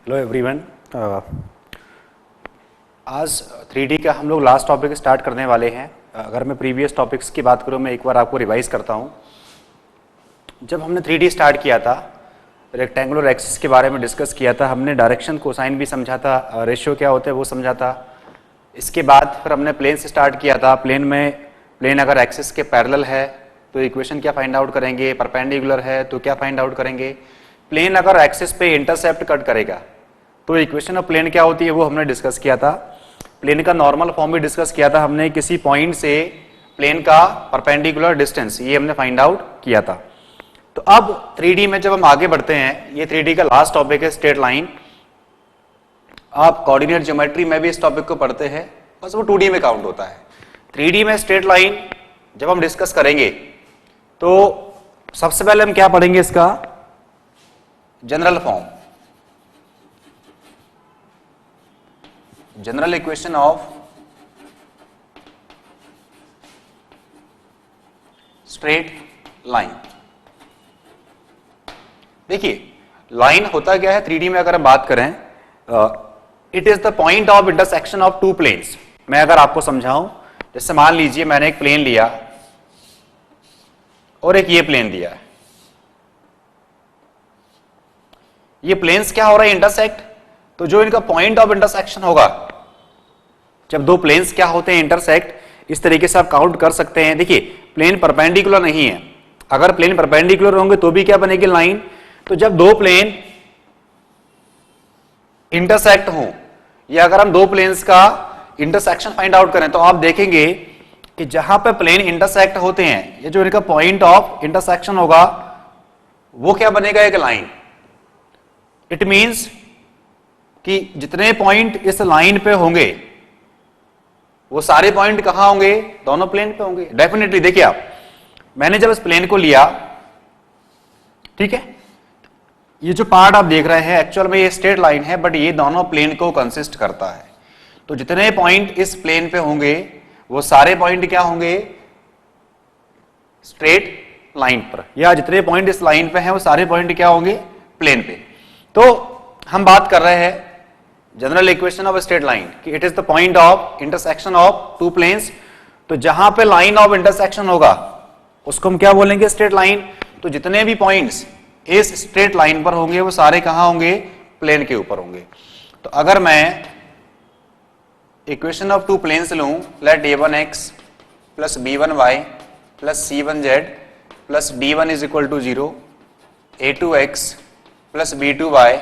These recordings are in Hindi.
Hello everyone. आज 3D का हम लोग लास्ट टॉपिक स्टार्ट करने वाले हैं। अगर मैं प्रीवियस टॉपिक्स की बात करूं, मैं एक बार आपको रिवाइज करता हूं। जब हमने 3D स्टार्ट किया था, रेक्टेंगुलर एक्सिस के बारे में डिस्कस किया था, हमने डायरेक्शन कोसाइन भी समझा था, रेशियो क्या होता है वो समझा था। इसके बाद फिर हमने प्लेन से स्टार्ट किया था। प्लेन अगर एक्सिस के पैरेलल है तो इक्वेशन क्या फाइंड आउट करेंगे, परपेंडिकुलर है तो क्या फाइंड आउट करेंगे, प्लेन अगर एक्सिस पे इंटरसेप्ट कट करेगा तो इक्वेशन ऑफ प्लेन क्या होती है वो हमने डिस्कस किया था। प्लेन का नॉर्मल फॉर्म भी डिस्कस किया था हमने, किसी पॉइंट से प्लेन का परपेंडिकुलर डिस्टेंस ये हमने फाइंड आउट किया था। तो अब 3D में जब हम आगे बढ़ते हैं, ये 3D का लास्ट टॉपिक है स्ट्रेट लाइन। आप कोऑर्डिनेट ज्योमेट्री में भी इस टॉपिक को पढ़ते हैं, बस वो 2D में काउंट होता है। 3D में स्ट्रेट लाइन जब हम डिस्कस करेंगे तो सबसे पहले हम क्या पढ़ेंगे, इसका general form, general equation of straight line. देखिए लाइन होता क्या है 3D में, अगर हम बात करें, it is the point of intersection of two planes. मैं अगर आपको समझाऊं, जैसे मान लीजिए मैंने एक प्लेन लिया और एक ये प्लेन दिया है। ये प्लेन्स क्या हो रहा है, इंटरसेक्ट। तो जो इनका पॉइंट ऑफ इंटरसेक्शन होगा, जब दो प्लेन्स क्या होते हैं, इंटरसेक्ट, इस तरीके से आप काउंट कर सकते हैं। देखिए प्लेन परपेंडिकुलर नहीं है, अगर प्लेन परपेंडिकुलर होंगे तो भी क्या बनेगी, लाइन। तो जब दो प्लेन इंटरसेक्ट हो, या अगर हम दो प्लेन्स का इंटरसेक्शन फाइंड आउट करें, तो आप देखेंगे कि जहां पे प्लेन इंटरसेक्ट होते हैं, ये जो इनका पॉइंट ऑफ इंटरसेक्शन होगा वो क्या बनेगा, एक लाइन। इट मींस कि जितने पॉइंट इस लाइन पे होंगे वो सारे पॉइंट कहां होंगे, दोनों प्लेन पे होंगे डेफिनेटली। देखिए आप, मैंने जब इस प्लेन को लिया, ठीक है, ये जो पार्ट आप देख रहे हैं एक्चुअल में ये स्ट्रेट लाइन है, बट ये दोनों प्लेन को कंसिस्ट करता है। तो जितने पॉइंट इस प्लेन पे होंगे वो सारे पॉइंट क्या होंगे, स्ट्रेट लाइन पर, या जितने पॉइंट इस लाइन पे हैं वो सारे पॉइंट क्या होंगे, प्लेन पे। तो हम बात कर रहे हैं general equation of straight line कि it is the point of intersection of two planes. तो जहां पे लाइन ऑफ इंटरसेक्शन होगा उसको हम क्या बोलेंगे, स्ट्रेट लाइन। तो जितने भी पॉइंट्स इस स्ट्रेट लाइन पर होंगे वो सारे कहां होंगे, प्लेन के ऊपर होंगे। तो अगर मैं इक्वेशन ऑफ टू प्लेन्स लूं, let a1x plus b1y plus c1z plus d1 is equal to 0, a2x plus b2y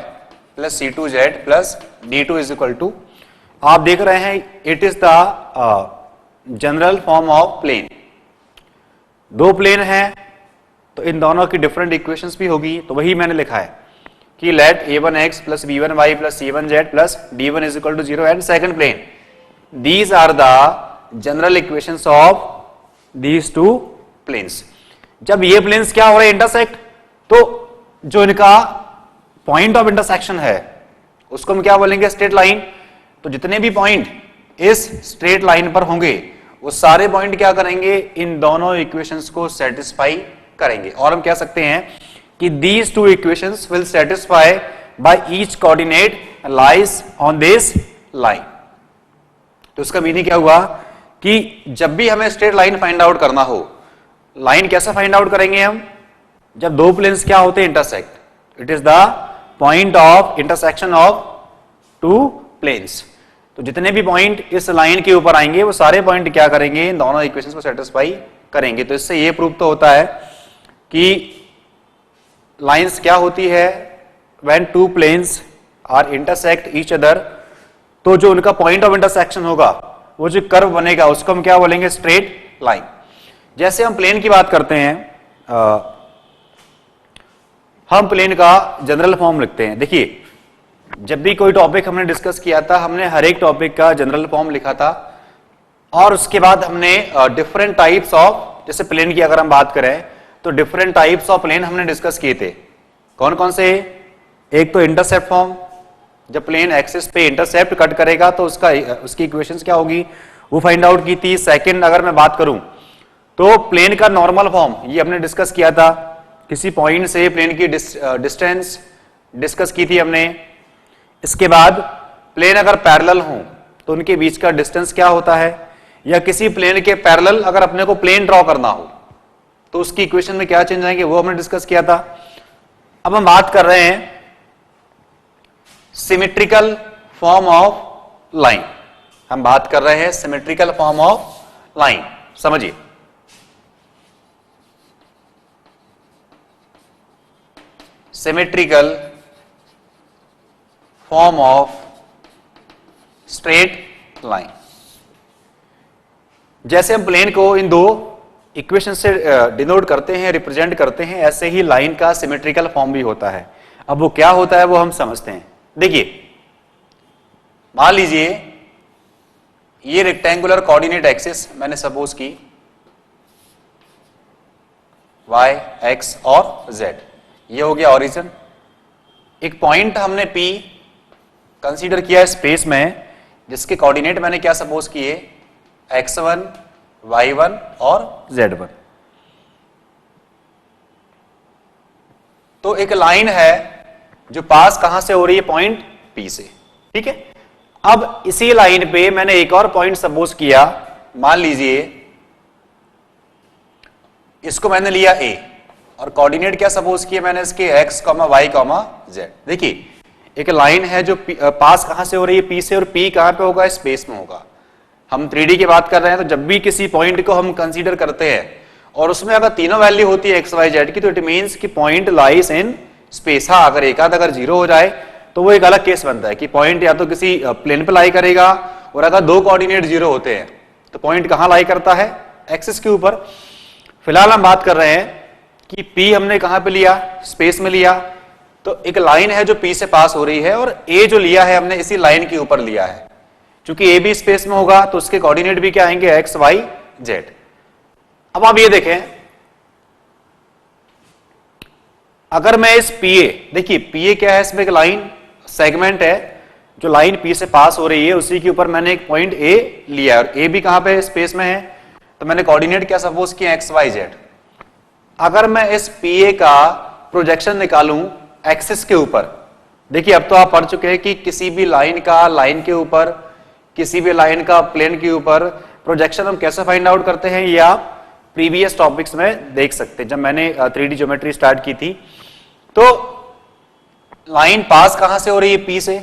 plus c2z plus d2 is equal to, आप देख रहे हैं it is the general form of plane. दो प्लेन हैं तो इन दोनों की डिफरेंट इक्वेशंस भी होगी। तो वही मैंने लिखा है कि let a1x plus b1y plus c1z plus d1 is equal to 0 and second plane, these are the general equations of these two planes। जब ये प्लेन्स क्या हो रहे हैं, इंटरसेक्ट, तो जो इनका पॉइंट ऑफ इंटरसेक्शन है उसको हम क्या बोलेंगे, स्ट्रेट लाइन। तो जितने भी पॉइंट इस स्ट्रेट लाइन पर होंगे वो सारे पॉइंट क्या करेंगे, इन दोनों इक्वेशंस को सेटिस्फाई करेंगे। और हम कह सकते हैं कि these two equations will satisfy by each coordinate lies on this line। तो इसका मीनिंग क्या हुआ कि जब भी हमें स्ट्रेट लाइन फाइंड आउट करना हो, लाइन कैसे फाइंड आउट करेंगे हम, जब दो प्लेन्स क्या होते हैं, intersect. It is the point of intersection of two planes. तो जितने भी पॉइंट इस लाइन के ऊपर आएंगे वो सारे पॉइंट क्या करेंगे, इन दोनों इक्वेशंस को सेटिस्फाई करेंगे। तो इससे ये प्रूव तो होता है कि लाइंस क्या होती है, when two planes are intersect each other, तो जो उनका पॉइंट ऑफ इंटरसेक्शन होगा, वो जो कर्व बनेगा उसको हम क्या बोलेंगे, स्ट्रेट लाइन। जैसे हम प्लेन की बात करते हैं, हम प्लेन का जनरल फॉर्म लिखते हैं। देखिए जब भी कोई टॉपिक हमने डिस्कस किया था, हमने हर एक टॉपिक का जनरल फॉर्म लिखा था, और उसके बाद हमने डिफरेंट टाइप्स ऑफ, जैसे प्लेन की अगर हम बात करें तो डिफरेंट टाइप्स ऑफ प्लेन हमने डिस्कस किए थे। कौन कौन से, एक तो इंटरसेप्ट फॉर्म, जब प्लेन एक्सिस पे इंटरसेप्ट कट करेगा तो उसकी इक्वेशंस क्या होगी वो फाइंड आउट की थी। सेकंड अगर मैं बात करूं तो प्लेन का नॉर्मल फॉर्म, ये हमने डिस्कस किया था, किसी पॉइंट से प्लेन की डिस्टेंस डिस्कस की थी हमने। इसके बाद प्लेन अगर पैरेलल हो तो उनके बीच का डिस्टेंस क्या होता है, या किसी प्लेन के पैरेलल अगर अपने को प्लेन ड्रॉ करना हो तो उसकी इक्वेशन में क्या चेंज आएंगे, वो हमने डिस्कस किया था। अब हम बात कर रहे हैं सिमेट्रिकल फॉर्म ऑफ लाइन, हम बात कर रहे हैं सिमेट्रिकल फॉर्म ऑफ लाइन। समझिए, symmetrical form of straight line. जैसे हम प्लेन को इन दो इक्वेशन से डिनोट करते हैं, रिप्रेजेंट करते हैं, ऐसे ही लाइन का सिमेट्रिकल फॉर्म भी होता है। अब वो क्या होता है वो हम समझते हैं। देखिए, मान लीजिए ये रेक्टेंगुलर कोऑर्डिनेट एक्सिस मैंने सपोज की y, x और z, ये हो गया ओरिजिन। एक पॉइंट हमने P कंसीडर किया स्पेस में, जिसके कोऑर्डिनेट मैंने क्या सपोज किए, x1, y1 और z1। तो एक लाइन है जो पास कहां से हो रही है, पॉइंट P से, ठीक है। अब इसी लाइन पे मैंने एक और पॉइंट सपोज किया, मान लीजिए इसको मैंने लिया A और कोऑर्डिनेट क्या सपोज किया मैंने इसके x, y, z। देखिए, एक लाइन है जो पास कहां से हो रही है, P से, और P कहां पे होगा, स्पेस में होगा। हम 3D की बात कर रहे हैं, तो जब भी किसी पॉइंट को हम कंसीडर करते हैं और उसमें अगर तीनों वैल्यू होती है x, y, z की, तो इट मींस कि पॉइंट लाइज इन स्पेस। हाँ, अगर एक आध अगर जीरो हो जाए तो वो एक अलग केस बनता है कि पॉइंट या तो किसी प्लेन पे लाई करेगा, और अगर दो कोऑर्डिनेट जीरो होते हैं तो पॉइंट कहां लाई करता है, एक्सिस के ऊपर। फिलहाल हम बात कर रहे हैं कि P हमने कहां पे लिया, स्पेस में लिया। तो एक लाइन है जो P से पास हो रही है, और A जो लिया है हमने इसी लाइन के ऊपर लिया है। चूंकि A भी स्पेस में होगा तो उसके कोऑर्डिनेट भी क्या आएंगे, x, y, z। अब आप ये देखें, अगर मैं इस PA, देखिए PA क्या है, इसमें एक लाइन सेगमेंट है जो लाइन P से पास हो रही है, उसी के ऊपर मैंने एक पॉइंट A लिया है, और A भी कहां पे स्पेस में है, तो मैंने कोऑर्डिनेट क्या सपोज किया, x, y, z। अगर मैं इस PA का प्रोजेक्शन निकालूं एक्सिस के ऊपर, देखिए अब तो आप पढ़ चुके हैं कि किसी भी लाइन का लाइन के ऊपर, किसी भी लाइन का प्लेन के ऊपर प्रोजेक्शन हम कैसे फाइंड आउट करते हैं, ये आप प्रीवियस टॉपिक्स में देख सकते हैं। जब मैंने 3D ज्योमेट्री स्टार्ट की थी, तो लाइन पास कहां से हो रही है, P से।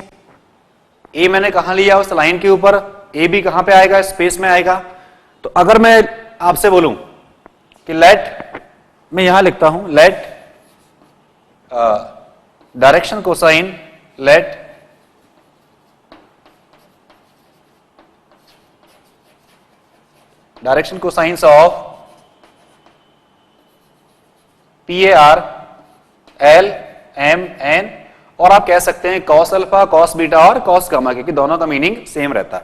A मैंने कहां लिया, उस लाइन के ऊपर, A भी कहां पे आएगा, स्पेस में आएगा। तो अगर मैं आपसे बोलूं कि लेट, मैं यहां लिखता हूं let direction cosine, let direction cosines of PA are L, M, N, और आप कह सकते हैं cos अल्फा, cos बीटा और cos गामा, क्योंकि दोनों का मीनिंग सेम रहता है।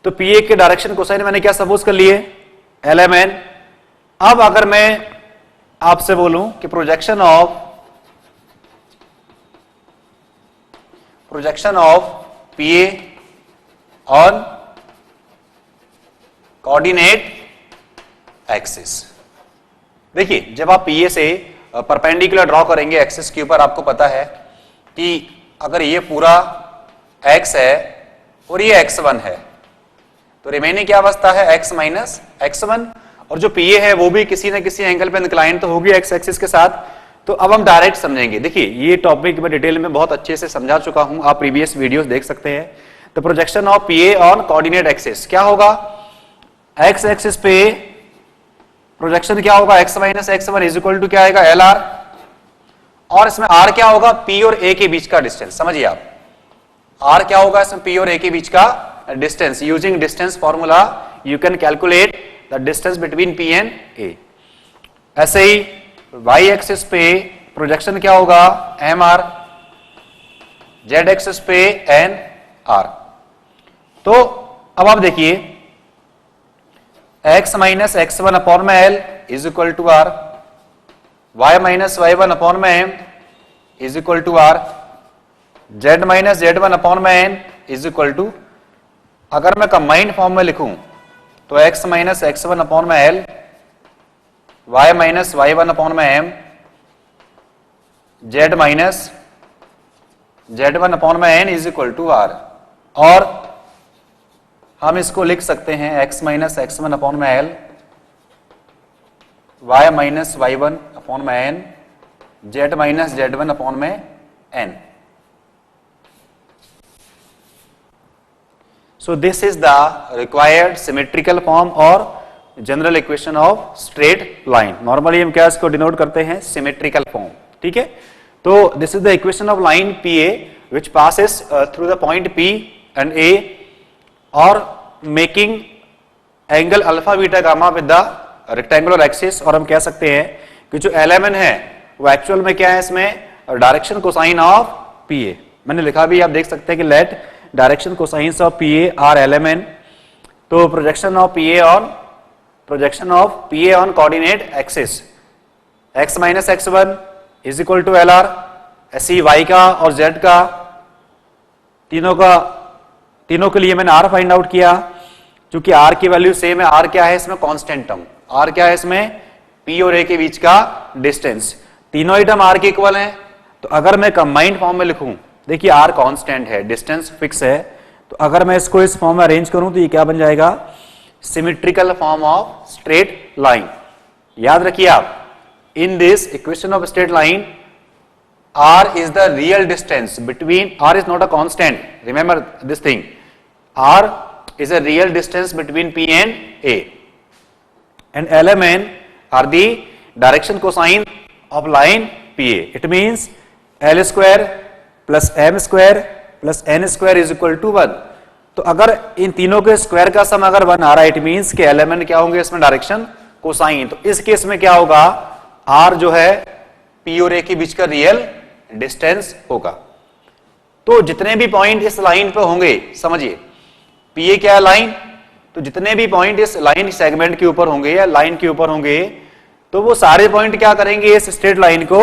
तो PA के डायरेक्शन कोसाइन मैंने क्या सपोज कर लिए, LMN। अब अगर मैं आपसे बोलूं कि projection of PA on coordinate axis, देखिए जब आप PA से परपेंडिकुलर ड्रॉ करेंगे एक्सिस के ऊपर, आपको पता है कि अगर ये पूरा x है और ये x1 है, तो रिमेनिंग क्या अवस्था है, x माइनस x1, और जो PA है वो भी किसी न किसी एंगल पे इंक्लाइन तो होगी x एक्सिस के साथ। तो अब हम डायरेक्ट समझेंगे। देखिए, ये टॉपिक मैं डिटेल में बहुत अच्छे से समझा चुका हूं, आप प्रीवियस वीडियोस देख सकते हैं। तो projection of PA on coordinate axis क्या होगा, x एक्सिस पे प्रोजेक्शन क्या होगा, x minus x1 is equal to क्या आएगा, LR, और इसमें R क्या होगा, P और A के बीच का डिस्टेंस। समझिए आप, R क्या होगा इसमें, P और A के बीच का distance. Using distance formula you can calculate the distance between P and A। ऐसे ही y एक्सिस पे प्रोजेक्शन क्या होगा, MR, z एक्सिस पे NR। तो अब आप देखिए, x माइनस x1 अपॉन में L is equal to R, y minus y1 upon में M is equal to R, z minus z1 upon में N इज इक्वल टू, अगर मैं कंबाइंड फॉर्म में लिखूं तो x माइनस x1 अपॉन में L, y minus y1 upon में M, z minus Z1 upon में n is equal to R, और हम इसको लिख सकते हैं x माइनस x1 अपॉन में L, y minus y1 upon में n, z minus z1 upon में n. So this is the required symmetrical form or general equation of straight line. Normally हम क्या इसको डिनोट करते हैं, सिमेट्रिकल फॉर्म. ठीक है, तो this is the equation of line P A which passes through the point P and A और making angle alpha beta gamma with the rectangular axis. और हम कह सकते हैं कि जो एलएमएन है वो एक्चुअल में क्या है, इसमें direction cosine of P A. मैंने लिखा भी, आप देख सकते हैं कि let direction cosines of P A are LMN. तो projection of P A on coordinate axis x minus x1 is equal to L R. ऐसी y का और z का तीनों के लिए मैंने r फाइंड आउट किया. क्योंकि r की वैल्यू सेम है. r क्या है इसमें, कांस्टेंट टर्म. r क्या है इसमें, p और a के बीच का डिस्टेंस. तीनों ही टर्म r के इक्वल हैं. तो अगर मैं कंबाइंड फॉर्म में लिखूं, देखिए r कांस्टेंट है, डिस्टेंस फिक्स है, तो अगर मैं इसको इस फॉर्म में अरेंज करूं तो ये क्या बन जाएगा, symmetrical form of straight line. याद रखिए आप, in this equation of straight line r is the real distance between, r is not a constant, remember this thing, r is a real distance between p and a, and lmn are the direction cosine of line pa. It means l square plus m square plus n square is equal to 1. तो अगर इन तीनों के स्क्वायर का सम अगर 1 आ रहा है, इट मींस के एलएमएन क्या होंगे इसमें, डायरेक्शन कोसाइन. तो इस केस में क्या होगा, r जो है p और a के बीच का रियल डिस्टेंस होगा. तो जितने भी पॉइंट इस लाइन पे होंगे, समझिए pa क्या है, लाइन. तो जितने भी पॉइंट इस लाइन सेगमेंट के ऊपर होंगे या लाइन के ऊपर होंगे, तो वो सारे पॉइंट क्या करेंगे, इस स्ट्रेट लाइन को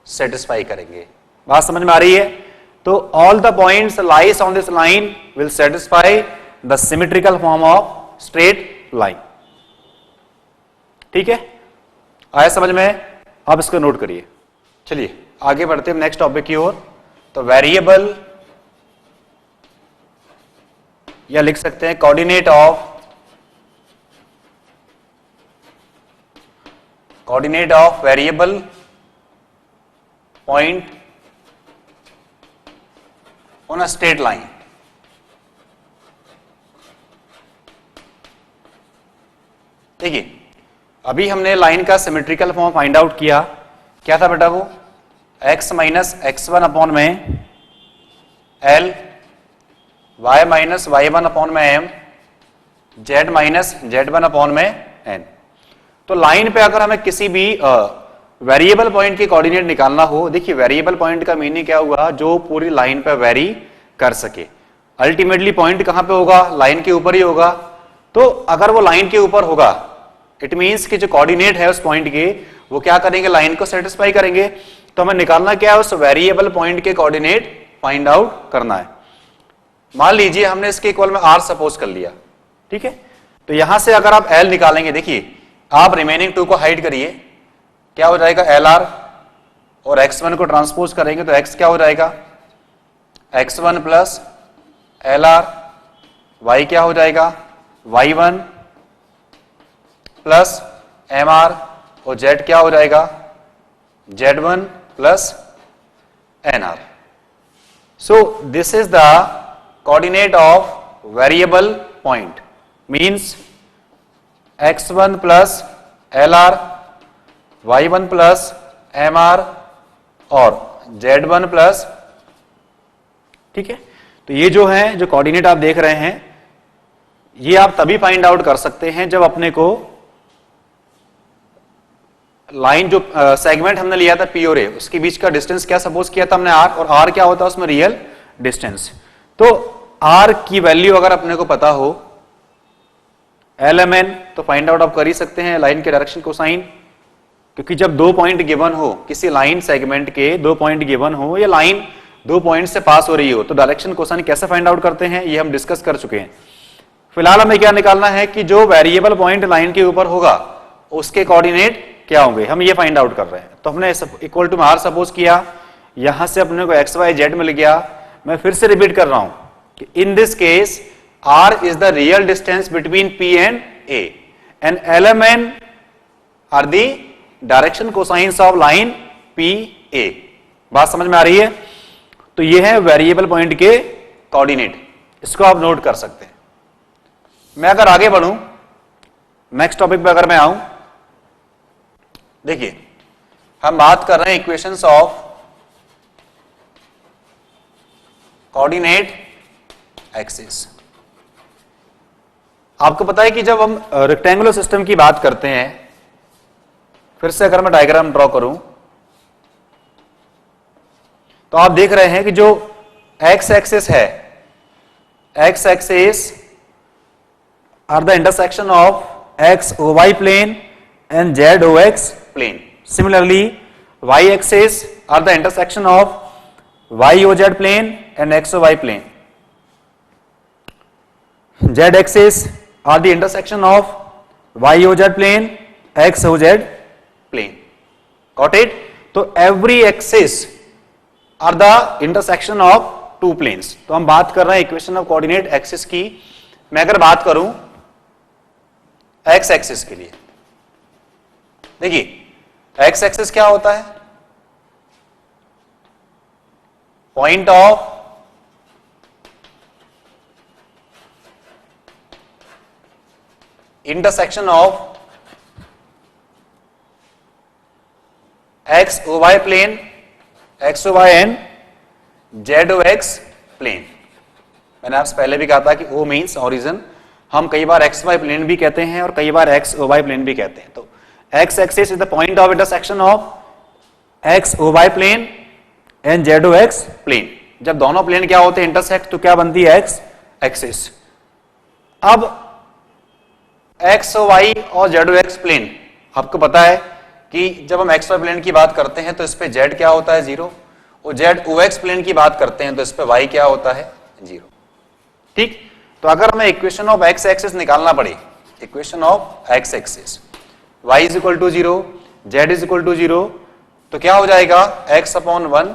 सेटिस्फाई करेंगे. बात समझ में आ रही है. तो all the points lies on this line will satisfy the symmetrical form of straight line. ठीक है, आया समझ में. आप इसको नोट करिए. चलिए आगे बढ़ते हैं नेक्स्ट टॉपिक की ओर. तो वेरिएबल या लिख सकते हैं coordinate of variable point on a straight line. देखिए अभी हमने लाइन का सिमेट्रिकल फॉर्म फाइंड आउट किया. क्या था बेटा वो, x माइनस x1 अपॉन में l, y minus y1 upon में m, z minus z1 upon में n. तो लाइन पे अगर हमें किसी भी वेरिएबल पॉइंट की कोऑर्डिनेट निकालना हो, देखिए वेरिएबल पॉइंट का मीनिंग क्या हुआ, जो पूरी लाइन पे वेरी कर सके. अल्टीमेटली पॉइंट कहां पे होगा, लाइन के ऊपर ही होगा. तो अगर वो लाइन के ऊपर होगा, इट मींस कि जो कोऑर्डिनेट है उस पॉइंट के, वो क्या करेंगे, लाइन को सेटिस्फाई करेंगे. तो हमें निकालना क्या है, उस वेरिएबल पॉइंट के कोऑर्डिनेट फाइंड आउट करना है. मान लीजिए हमने इसके इक्वल में r सपोज कर लिया. ठीक है, तो यहां से अगर आप l निकालेंगे, देखिए आप रिमेनिंग 2 को हाइड करिए, क्या हो जाएगा LR, और x1 को ट्रांसपोज करेंगे तो x क्या हो जाएगा, x1 प्लस LR, y क्या हो जाएगा, y1 प्लस MR, और z क्या हो जाएगा, z1 plus NR. So this is the coordinate of variable point, means x1 plus LR, y1 plus MR और z1 प्लस. ठीक है, तो ये जो है, जो कोऑर्डिनेट आप देख रहे हैं, ये आप तभी फाइंड आउट कर सकते हैं जब अपने को लाइन, जो सेगमेंट हमने लिया था पी और ए, उसके बीच का डिस्टेंस क्या सपोज किया था हमने, r, और r क्या होता है उसमें, रियल डिस्टेंस. तो r की वैल्यू अगर अपने को पता हो, lmn, तो फाइंड आउट आप कर ही सकते हैं लाइन के डायरेक्शन कोसाइन. क्योंकि जब 2 पॉइंट गिवन हो, किसी लाइन सेगमेंट के 2 पॉइंट गिवन हो, या लाइन 2 पॉइंट से पास हो रही हो, तो डायरेक्शन कोसाइन कैसे फाइंड आउट करते हैं, ये हम डिस्कस कर चुके हैं. फिलहाल हमें क्या निकालना है कि जो वेरिएबल पॉइंट लाइन के ऊपर होगा उसके कोऑर्डिनेट क्या होंगे, हम ये फाइंड आउट कर रहे हैं. तो हमने इक्वल टू में r सपोज किया, यहां से अपने को एक्स वाई जेड मिल गया। मैं फिर से रिपीट कर रहा हूं कि in this case R is the real distance between P and A and L M N are the direction cosines of line P A. बात समझ में आ रही है? तो ये है वेरिएबल पॉइंट के कोऑर्डिनेट, इसको आप नोट कर सकते हैं। मैं अगर आगे बढ़ूं, नेक्स्ट टॉपिक पे अगर मैं आऊं, देखिए हम बात कर रहे हैं इक्वेशंस ऑफ कोऑर्डिनेट एक्सिस। आपको पता है कि जब हम रेक्टेंगुलर सिस्टम की बात करते हैं, फिर से अगर मैं डायग्राम ड्रॉ करूं तो आप देख रहे हैं कि जो एक्स एक्सिस है, X axis are the intersection of X O Y plane and Z O X plane. Similarly Y axis are the intersection of Y O Z plane and X O Y plane. Z axis are the intersection of Y O Z plane X O Z plane. Got it? तो every axis are the intersection of two planes. तो हम बात कर रहे हैं इक्वेशन ऑफ कोऑर्डिनेट एक्सिस की। मैं अगर बात करूं एक्स एक्सिस के लिए, देखिए एक्स एक्सिस क्या होता है? Point of intersection of X O Y plane, X O Y and Z O X plane. मैंने आपसे पहले भी कहा था कि ओ मीन्स ओरिजिन। हम कई बार एक्स वाई प्लेन भी कहते हैं और कई बार एक्स ओ वाई प्लेन भी कहते हैं। तो X axis is the point of intersection of X O Y plane and Z O X plane. जब दोनों प्लेन क्या होते हैं इंटरसेक्ट, तो क्या बनती है? X axis. अब एक्स ओ वाई और जेड ओ एक्स प्लेन, आपको पता है कि जब हम एक्स वाई प्लेन की बात करते हैं तो इस पे जेड क्या होता है? 0। और जेड ओ एक्स प्लेन की बात करते हैं तो इस पे वाई क्या होता है? 0। ठीक? तो अगर हमें इक्वेशन ऑफ एक्स एक्सिस निकालना पड़े, equation of X axis, y is equal to 0, Z is equal to 0, तो क्या हो जाएगा? x upon 1,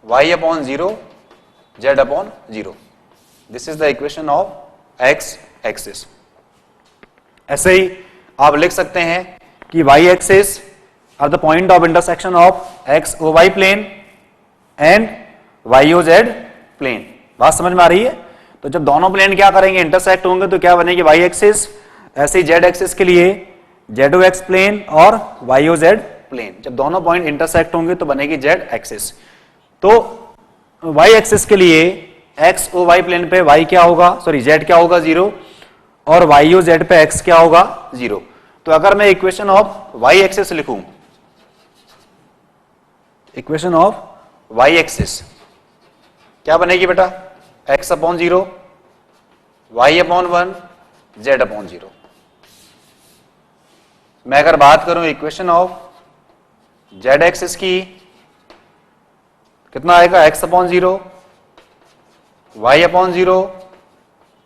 y upon 0, z upon 0। This is the equation of X axis. ऐसे ही आप लिख सकते हैं कि y axis are the point of intersection of X O Y plane and Y O Z plane. बात समझ में आ रही है? तो जब दोनों प्लेन क्या करेंगे? इंटरसेक्ट होंगे, तो क्या बनेगी? Y axis. ऐसे ही जेड एक्सिस के लिए जेड ओ एक्स प्लेन और वाई ओ जेड प्लेन। जब दोनों पॉइंट इंटरसेक्ट होंगे तो बनेगी जेड एक्सिस। तो वाई एक्सिस के लिए एक्स ओ वाई प्लेन पे वाई क्या होगा? सॉरी, जेड क्या होगा? 0। और वाई ओ जेड पे एक्स क्या होगा? 0। तो अगर मैं इक्वेशन ऑफ वाई एक्सिस लिखूं, इक्वेशन ऑफ वाई एक्सिस क्या बनेगी बेटा? x upon 0, y upon 1, z upon 0। मैं अगर बात करूं इक्वेशन ऑफ z एक्सिस की, कितना आएगा? x upon 0, y upon 0,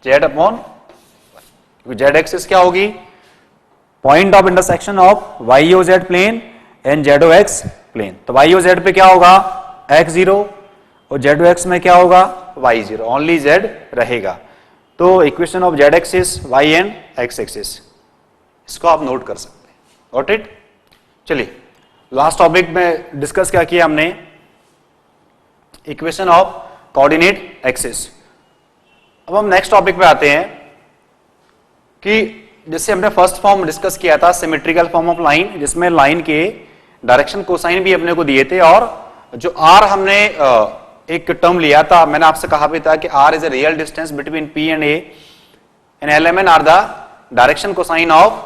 z upon, z axis क्या होगी? Point of intersection of Y O Z plane and Z O X plane. तो वाई ओ जेड पे क्या होगा? x0, और जेड ओ एक्स में क्या होगा? y0। ओनली z रहेगा। तो equation of z axis, y and x axis, इसको आप नोट कर सकते हैं। Got it? चलिए लास्ट टॉपिक में डिस्कस क्या किया हमने? Equation of coordinate axis. अब हम नेक्स्ट टॉपिक पे आते हैं कि जैसे हमने फर्स्ट फॉर्म डिस्कस किया था, सिमेट्रिकल फॉर्म ऑफ लाइन, जिसमें लाइन के डायरेक्शन कोसाइन भी अपने को दिए थे, और जो आर हमने एक टर्म लिया था, मैंने आपसे कहा भी था कि R is a real distance between P and A and L M N are the direction cosine of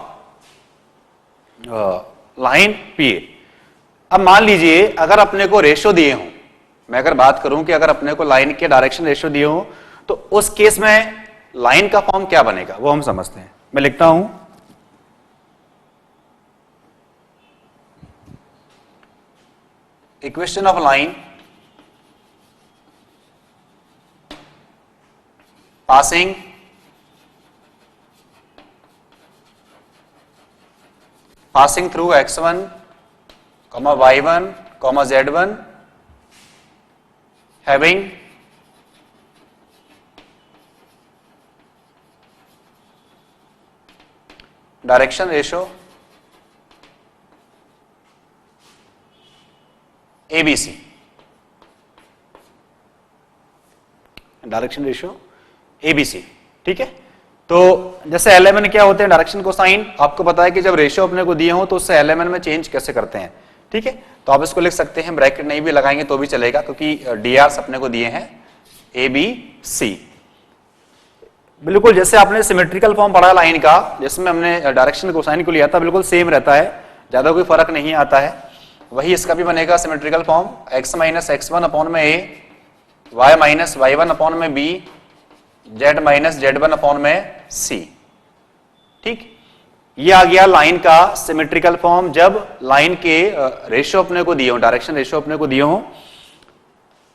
line P A. अब मान लीजिए अगर अपने को रेशियो दिए हों, मैं अगर बात करूं कि अगर अपने को लाइन के डायरेक्शन रेशियो दिए हों, तो उस केस में लाइन का फॉर्म क्या बनेगा वो हम समझते हैं। मैं लिखता हूं equation of line passing through x1, y1, z1 having direction ratio ABC, direction ratio ABC, ठीक है। तो जैसे LMN क्या होते हैं, डायरेक्शन कोसाइन, आपको पता है कि जब रेशियो अपने को दिए हो तो उससे LMN में चेंज कैसे करते हैं, ठीक है। तो आप इसको लिख सकते हैं, ब्रैकेट नहीं भी लगाएंगे तो भी चलेगा, क्योंकि DRs अपने को दिए हैं ABC। बिल्कुल जैसे आपने सिमेट्रिकल फॉर्म पढ़ा लाइन का, जिसमें हमने डायरेक्शन कोसाइन को लिया था, बिल्कुल सेम रहता है, ज्यादा कोई फर्क नहीं आता है। वही इसका भी बनेगा symmetrical form, x minus x1 upon में a, y minus y1 upon में b, z minus z1 upon में c, ठीक। ये आ गया लाइन का सिमेट्रिकल फॉर्म जब लाइन के रेशियो अपने को दिए हो, डायरेक्शन रेशियो अपने को दिए हो।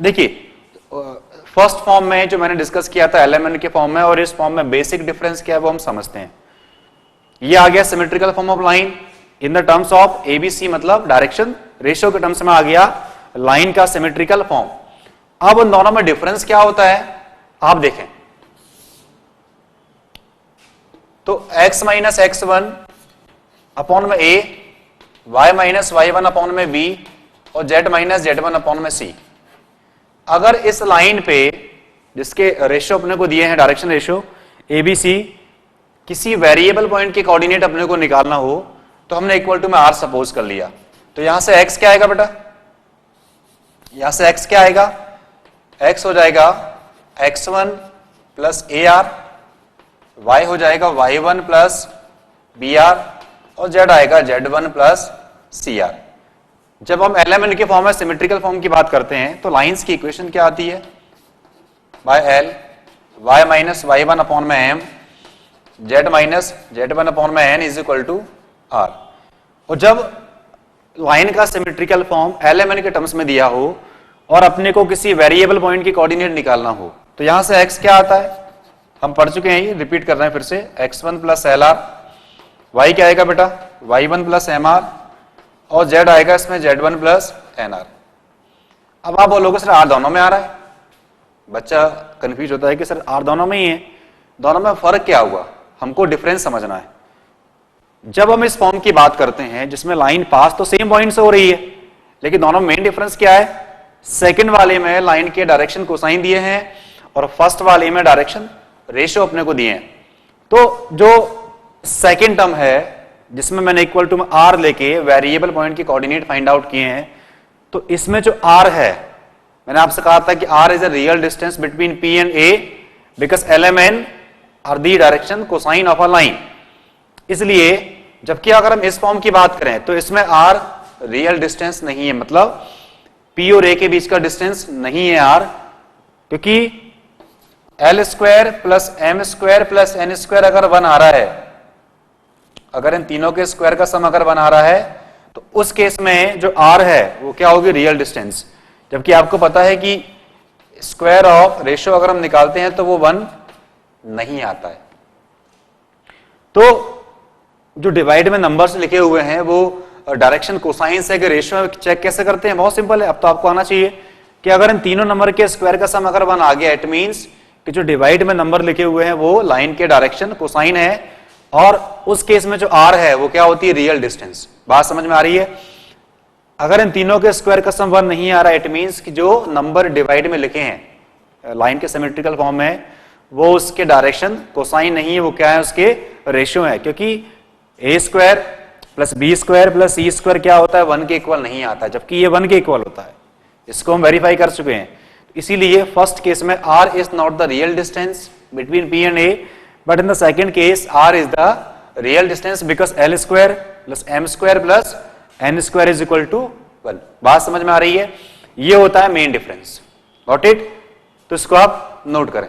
देखिए फर्स्ट फॉर्म में जो मैंने डिस्कस किया था LMN के फॉर्म में, और इस फॉर्म में बेसिक डिफरेंस क्या है वो हम समझते हैं। ये आ गया symmetrical form of line in the terms of ABC, मतलब डायरेक्शन रेशियो के टर्म्स में आ गया लाइन का सिमेट्रिकल फॉर्म। अब उन दोनों में डिफरेंस क्या होता है आप देखें, तो x माइनस x1 अपॉन में a, y minus y1 upon में b और z माइनस z1 अपॉन में c। अगर इस लाइन पे जिसके रेशियो अपने को दिए हैं डायरेक्शन रेशियो ABC, किसी वेरिएबल पॉइंट के कोऑर्डिनेट अपने को निकालना हो तो हमने इक्वल टू में r सपोज कर लिया, तो यहां से x क्या आएगा बेटा, यहां से x क्या आएगा, x हो जाएगा x1 प्लस AR, y हो जाएगा y1 प्लस BR और z आएगा z1 प्लस CR। जब हम LMN के फॉर्म में सिमेट्रिकल फॉर्म की बात करते हैं तो लाइंस की इक्वेशन क्या आती है, by L y minus y1 upon में m, z minus z1 upon में n is equal to R। और जब लाइन का सिमेट्रिकल फॉर्म LMN के टर्म्स में दिया हो और अपने को किसी वेरिएबल पॉइंट की कोऑर्डिनेट निकालना हो तो यहां से x क्या आता है, हम पढ़ चुके हैं, ये रिपीट कर रहे हैं फिर से, x1 प्लस LR, y क्या आएगा बेटा y1 प्लस MR और z आएगा इसमें z1 प्लस NR। अब आप बोलोगे सर R दोनों में आ रहा है, बच्चा कंफ्यूज होता है कि सर R दोनों में ही है, दोनों में फर्क क्या हुआ, हमको डिफरेंस समझना है। जब हम इस फॉर्म की बात करते हैं जिसमें लाइन पास तो सेम पॉइंट से हो रही है, लेकिन दोनों में मेन डिफरेंस क्या है, सेकंड वाले में लाइन के डायरेक्शन कोसाइन दिए हैं और फर्स्ट वाले में डायरेक्शन रेशियो अपने को दिए हैं। तो जो सेकंड टर्म है जिसमें मैंने इक्वल टू में R लेके वेरिएबल पॉइंट के कोऑर्डिनेट फाइंड आउट किए हैं, तो इसमें जो R है, मैंने आपसे कहा था कि R is a real distance between P and A because LMN are the direction cosine of a line. इसलिए जबकि अगर हम इस फॉर्म की बात करें तो इसमें R रियल डिस्टेंस नहीं है, मतलब P और A के बीच का डिस्टेंस नहीं है R, क्योंकि L square plus M square plus N square अगर 1 आ रहा है, अगर इन तीनों के स्क्वायर का सम अगर 1 आ रहा है तो उस केस में जो R है वो क्या होगी, रियल डिस्टेंस। जबकि आपको पता है कि स्क्वायर ऑफ रेशियो अगर हम निकालते हैं तो वो 1 नहीं आता है। तो जो डिवाइड में नंबर्स लिखे हुए हैं वो डायरेक्शन कोसाइन से कि रेशियो चेक कैसे करते हैं, बहुत सिंपल है। अब तो आपको आना चाहिए कि अगर इन तीनों नंबर के स्क्वायर का सम अगर 1 आ गया, इट मींस कि जो डिवाइड में नंबर लिखे हुए हैं वो लाइन के डायरेक्शन कोसाइन है, और उस केस में जो R है वो क्या होती है, रियल डिस्टेंस। बात समझ में आ रही है। अगर इन तीनों के स्क्वायर का सम 1 नहीं आ रहा, इट मींस कि जो नंबर डिवाइड में लिखे हैं लाइन के सिमेट्रिकल फॉर्म में वो उसके डायरेक्शन कोसाइन नहीं है, वो क्या है, उसके रेशियो है। क्योंकि A square plus B square plus C square क्या होता है, 1 के इक्वल नहीं आता, जबकि ये 1 के इक्वल होता है। इसको हम वेरीफाई कर चुके हैं। इसीलिए फर्स्ट केस में R is not the real distance between P and A, but in the second case R is the real distance because L square plus M square plus N square is equal to 1। बात समझ में आ रही है। ये होता है मेन डिफरेंस। Got it? तो इसको आप नोट करें।